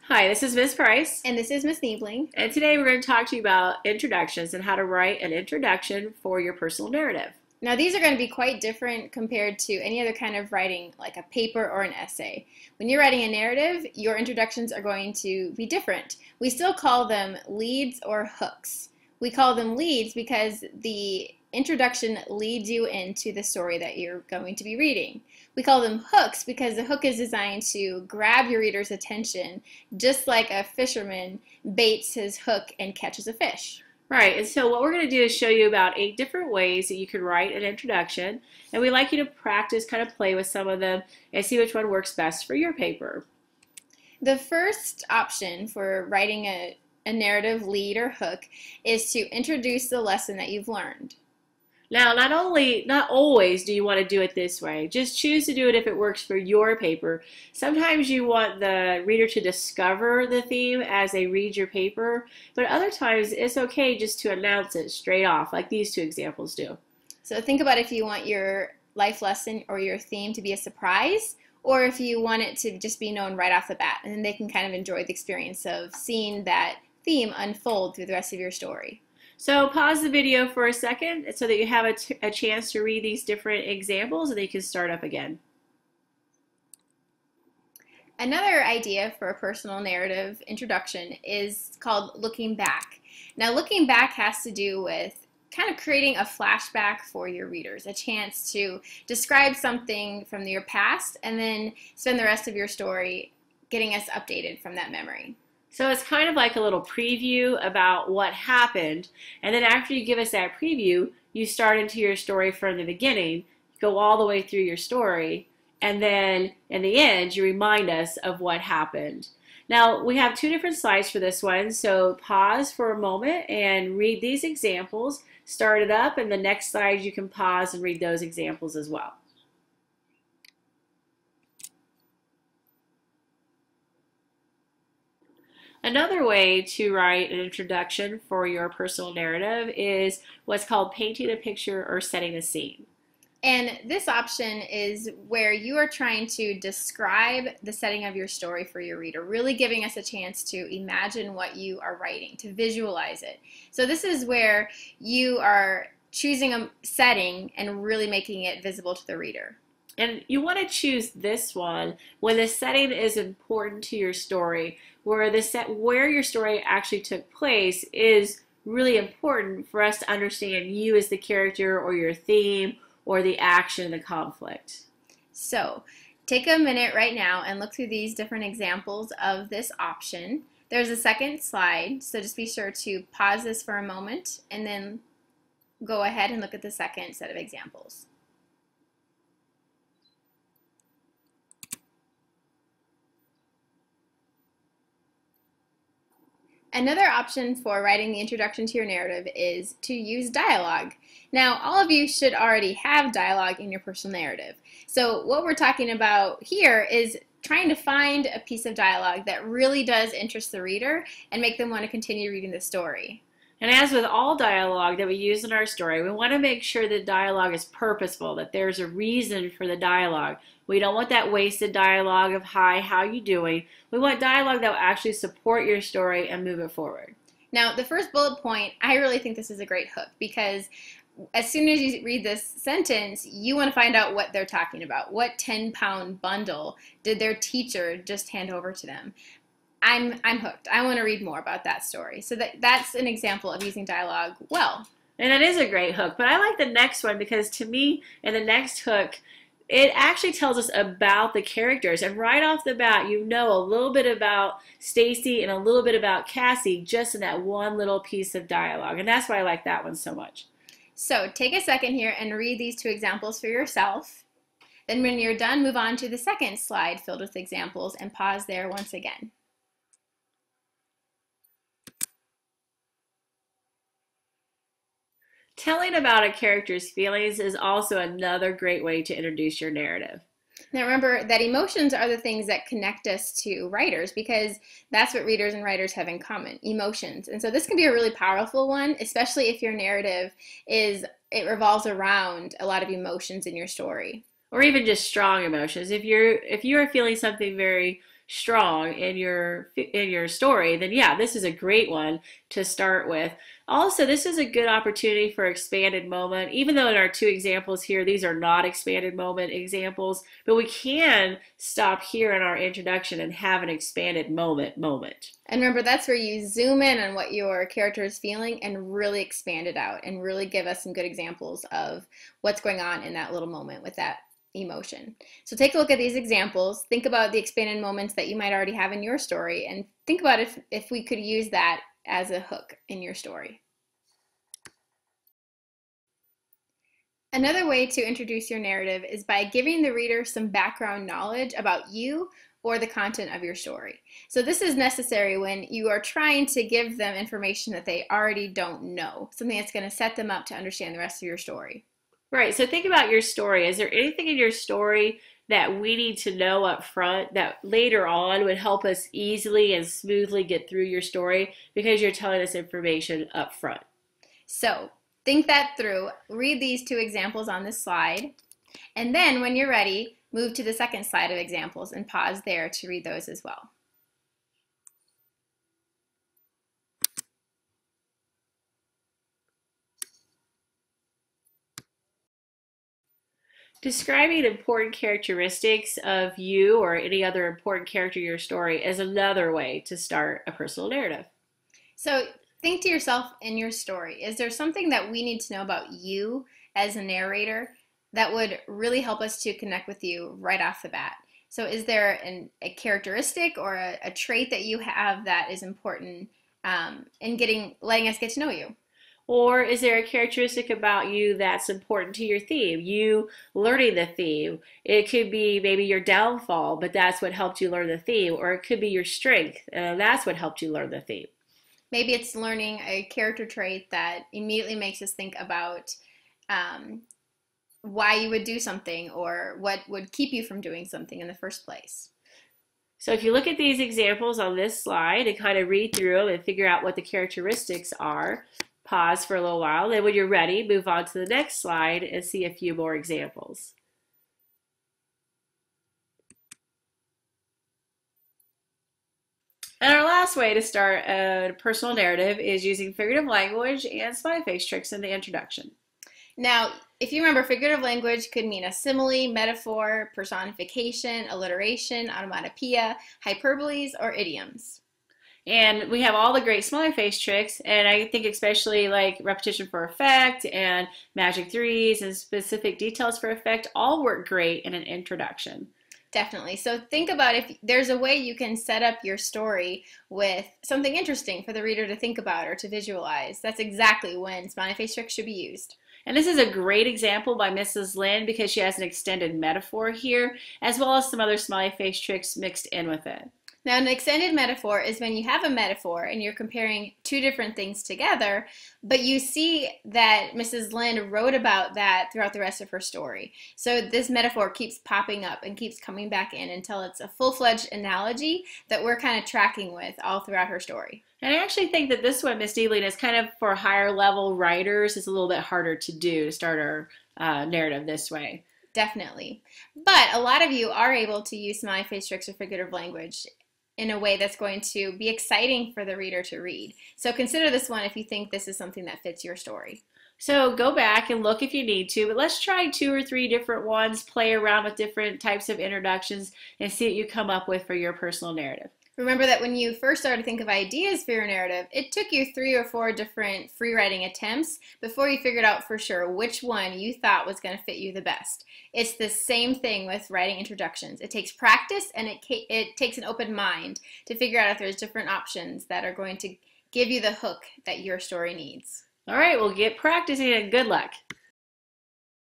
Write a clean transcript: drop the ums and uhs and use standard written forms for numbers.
Hi, this is Miss Price, And this is Miss Niebling. and today we're going to talk to you about introductions and how to write an introduction for your personal narrative. Now, these are going to be quite different compared to any other kind of writing, like a paper or an essay. When you're writing a narrative, your introductions are going to be different. We still call them leads or hooks. We call them leads because the introduction leads you into the story that you're going to be reading. We call them hooks because the hook is designed to grab your reader's attention, just like a fisherman baits his hook and catches a fish. Right, and so what we're going to do is show you about 8 different ways that you can write an introduction, and we'd like you to practice, kind of play with some of them, and see which one works best for your paper. The first option for writing a narrative lead or hook is to introduce the lesson that you've learned. Now, not always do you want to do it this way. Just choose to do it if it works for your paper. Sometimes you want the reader to discover the theme as they read your paper, but other times it's okay just to announce it straight off, like these 2 examples do. So think about if you want your life lesson or your theme to be a surprise, or if you want it to just be known right off the bat, and then they can kind of enjoy the experience of seeing that theme unfold through the rest of your story. So pause the video for a second so that you have a chance to read these different examples, and then you can start up again. Another idea for a personal narrative introduction is called looking back. Now, looking back has to do with kind of creating a flashback for your readers, a chance to describe something from your past and then spend the rest of your story getting us updated from that memory. So it's kind of like a little preview about what happened, and then after you give us that preview, you start into your story from the beginning, go all the way through your story, and then in the end, you remind us of what happened. Now, we have 2 different slides for this one, so pause for a moment and read these examples, start it up, and the next slide you can pause and read those examples as well. Another way to write an introduction for your personal narrative is what's called painting a picture or setting a scene. And this option is where you are trying to describe the setting of your story for your reader, really giving us a chance to imagine what you are writing, to visualize it. So this is where you are choosing a setting and really making it visible to the reader. And you want to choose this one when the setting is important to your story, where where your story actually took place is really important for us to understand you as the character or your theme or the action, the conflict. So take a minute right now and look through these different examples of this option. There's a second slide, so just be sure to pause this for a moment and then go ahead and look at the second set of examples. Another option for writing the introduction to your narrative is to use dialogue. Now, all of you should already have dialogue in your personal narrative. So what we're talking about here is trying to find a piece of dialogue that really does interest the reader and make them want to continue reading the story. And as with all dialogue that we use in our story, we want to make sure the dialogue is purposeful, that there's a reason for the dialogue. We don't want that wasted dialogue of, hi, how you doing? We want dialogue that will actually support your story and move it forward. Now, the first bullet point, I really think this is a great hook because as soon as you read this sentence, you want to find out what they're talking about. What 10-pound bundle did their teacher just hand over to them? I'm hooked. I want to read more about that story. So that's an example of using dialogue well. And it is a great hook, but I like the next one because to me, in the next hook, it actually tells us about the characters. And right off the bat, you know a little bit about Stacy and a little bit about Cassie just in that one little piece of dialogue. And that's why I like that one so much. So take a second here and read these 2 examples for yourself. Then when you're done, move on to the second slide filled with examples and pause there once again. Telling about a character's feelings is also another great way to introduce your narrative. Now remember that emotions are the things that connect us to writers because that's what readers and writers have in common, emotions. And so this can be a really powerful one, especially if your narrative it revolves around a lot of emotions in your story. Or even just strong emotions. If you are feeling something very strong in your story, then yeah, this is a great one to start with. Also, this is a good opportunity for expanded moment, even though in our two examples here, these are not expanded moment examples, but we can stop here in our introduction and have an expanded moment. And remember, that's where you zoom in on what your character is feeling and really expand it out and really give us some good examples of what's going on in that little moment with that emotion. So take a look at these examples. Think about the expanded moments that you might already have in your story, and think about if we could use that as a hook in your story. Another way to introduce your narrative is by giving the reader some background knowledge about you or the content of your story. So this is necessary when you are trying to give them information that they already don't know, something that's going to set them up to understand the rest of your story. Right, so think about your story. Is there anything in your story that we need to know up front that later on would help us easily and smoothly get through your story because you're telling us information up front? So think that through. Read these two examples on this slide, and then when you're ready, move to the second slide of examples and pause there to read those as well. Describing important characteristics of you or any other important character in your story is another way to start a personal narrative. So think to yourself in your story, is there something that we need to know about you as a narrator that would really help us to connect with you right off the bat? So is there a characteristic or a trait that you have that is important in letting us get to know you? Or is there a characteristic about you that's important to your theme? You learning the theme. It could be maybe your downfall, but that's what helped you learn the theme. Or it could be your strength, and that's what helped you learn the theme. Maybe it's learning a character trait that immediately makes us think about why you would do something or what would keep you from doing something in the first place. So if you look at these examples on this slide and kind of read through them and figure out what the characteristics are, pause for a little while, then when you're ready, move on to the next slide and see a few more examples. And our last way to start a personal narrative is using figurative language and smiley face tricks in the introduction. Now, if you remember, figurative language could mean a simile, metaphor, personification, alliteration, onomatopoeia, hyperboles, or idioms. And we have all the great smiley face tricks, and I think especially like repetition for effect and magic threes and specific details for effect all work great in an introduction. Definitely. So think about if there's a way you can set up your story with something interesting for the reader to think about or to visualize. That's exactly when smiley face tricks should be used. And this is a great example by Mrs. Lynn because she has an extended metaphor here, as well as some other smiley face tricks mixed in with it. Now, an extended metaphor is when you have a metaphor and you're comparing two different things together, but you see that Mrs. Lynn wrote about that throughout the rest of her story. So this metaphor keeps popping up and keeps coming back in until it's a full-fledged analogy that we're kind of tracking with all throughout her story. And I actually think that this one, Miss Deebling, is kind of for higher level writers. It's a little bit harder to do to start our narrative this way. Definitely. But a lot of you are able to use smiley face tricks or figurative language in a way that's going to be exciting for the reader to read. So consider this one if you think this is something that fits your story. So go back and look if you need to, but let's try 2 or 3 different ones, play around with different types of introductions, and see what you come up with for your personal narrative. Remember that when you first started to think of ideas for your narrative, it took you 3 or 4 different free writing attempts before you figured out for sure which one you thought was going to fit you the best. It's the same thing with writing introductions. It takes practice and it takes an open mind to figure out if there's different options that are going to give you the hook that your story needs. All right, well, get practicing and good luck.